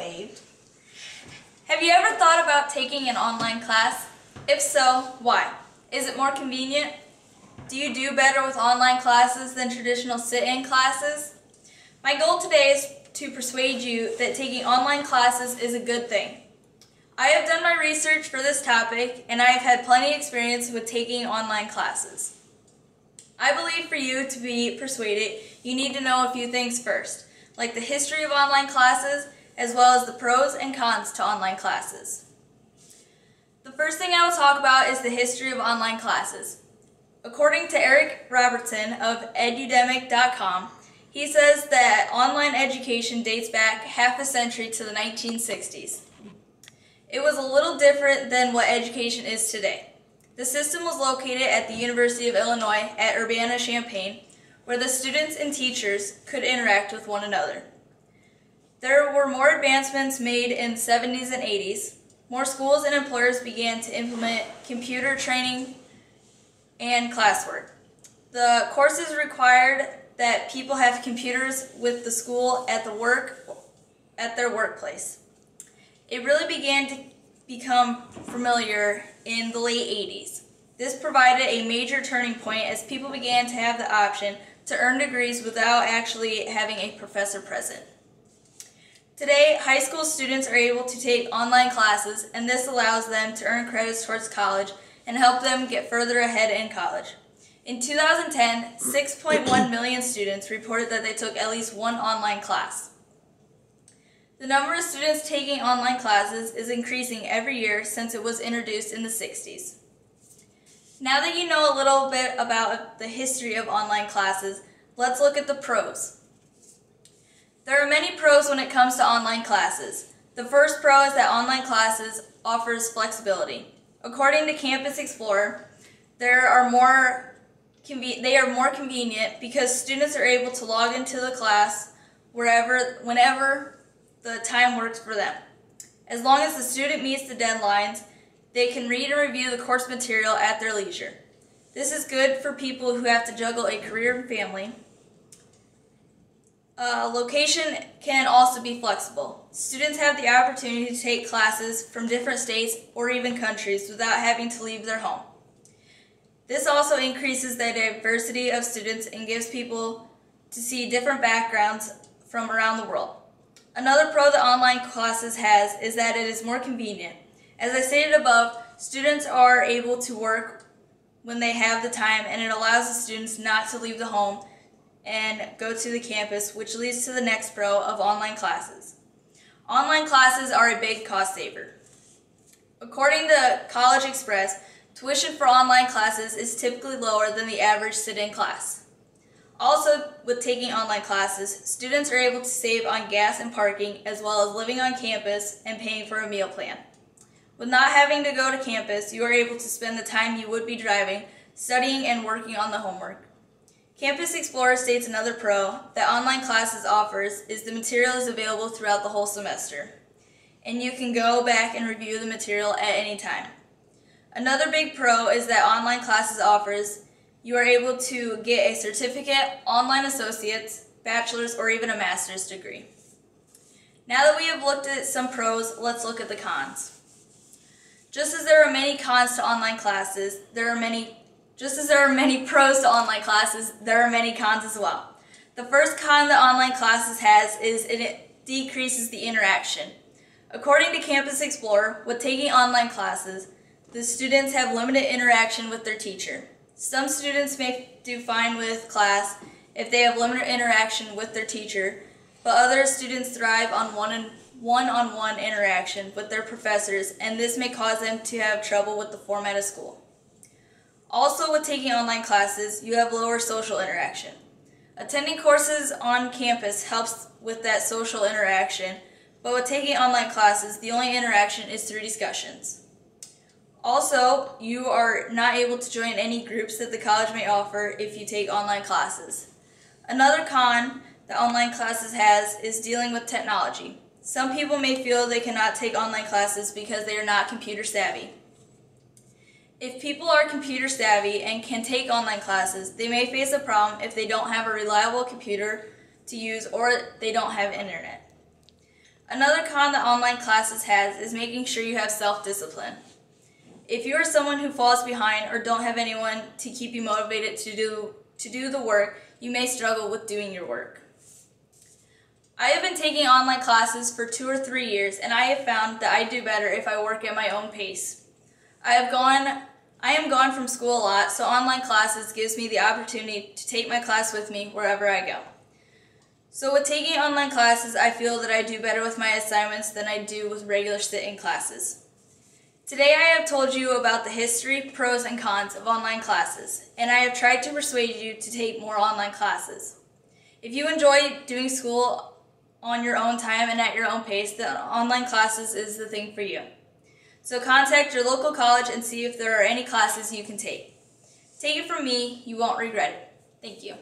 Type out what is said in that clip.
waved. Have you ever thought about taking an online class? If so, why? Is it more convenient? Do you do better with online classes than traditional sit-in classes? My goal today is to persuade you that taking online classes is a good thing. I have done my research for this topic, and I have had plenty of experience with taking online classes. I believe for you to be persuaded, you need to know a few things first, like the history of online classes, as well as the pros and cons to online classes. The first thing I will talk about is the history of online classes. According to Eric Robertson of edudemic.com, he says that online education dates back half a century to the 1960s. It was a little different than what education is today. The system was located at the University of Illinois at Urbana-Champaign, where the students and teachers could interact with one another. There were more advancements made in the 70s and 80s. More schools and employers began to implement computer training and classwork. The courses required that people have computers with the school at their workplace. It really began to become familiar in the late 80s. This provided a major turning point as people began to have the option to earn degrees without actually having a professor present. Today, high school students are able to take online classes, and this allows them to earn credits towards college and help them get further ahead in college. In 2010, 6.1 million students reported that they took at least one online class. The number of students taking online classes is increasing every year since it was introduced in the 60s. Now that you know a little bit about the history of online classes, let's look at the pros. There are many pros when it comes to online classes. The first pro is that online classes offers flexibility. According to Campus Explorer, they are more convenient because students are able to log into the class whenever the time works for them. As long as the student meets the deadlines, they can read and review the course material at their leisure. This is good for people who have to juggle a career and family. Location can also be flexible. Students have the opportunity to take classes from different states or even countries without having to leave their home. This also increases the diversity of students and gives people to see different backgrounds from around the world. Another pro that online classes has is that it is more convenient. As I stated above, students are able to work when they have the time, and it allows the students not to leave the home and go to the campus, which leads to the next pro of online classes. Online classes are a big cost saver. According to College Express, tuition for online classes is typically lower than the average sit-in class. Also, with taking online classes, students are able to save on gas and parking, as well as living on campus and paying for a meal plan. With not having to go to campus, you are able to spend the time you would be driving, studying and working on the homework. Campus Explorer states another pro that online classes offers is the material is available throughout the whole semester, and you can go back and review the material at any time. Another big pro is that online classes offers you are able to get a certificate, online associate's, bachelor's, or even a master's degree. Now that we have looked at some pros, let's look at the cons. Just as there are many pros to online classes, there are many cons as well. The first con that online classes has is it decreases the interaction. According to Campus Explorer, with taking online classes, the students have limited interaction with their teacher. Some students may do fine with class if they have limited interaction with their teacher, but other students thrive on one-on-one interaction with their professors, and this may cause them to have trouble with the format of school. Also, with taking online classes, you have lower social interaction. Attending courses on campus helps with that social interaction, but with taking online classes, the only interaction is through discussions. Also, you are not able to join any groups that the college may offer if you take online classes. Another con that online classes has is dealing with technology. Some people may feel they cannot take online classes because they are not computer savvy. If people are computer savvy and can take online classes, they may face a problem if they don't have a reliable computer to use or they don't have internet. Another con that online classes has is making sure you have self-discipline. If you are someone who falls behind or don't have anyone to keep you motivated to do the work, you may struggle with doing your work. I have been taking online classes for 2 or 3 years, and I have found that I do better if I work at my own pace. I am gone from school a lot, so online classes gives me the opportunity to take my class with me wherever I go. So with taking online classes, I feel that I do better with my assignments than I do with regular sit-in classes. Today I have told you about the history, pros, and cons of online classes, and I have tried to persuade you to take more online classes. If you enjoy doing school on your own time and at your own pace, then online classes is the thing for you. So contact your local college and see if there are any classes you can take. Take it from me, you won't regret it. Thank you.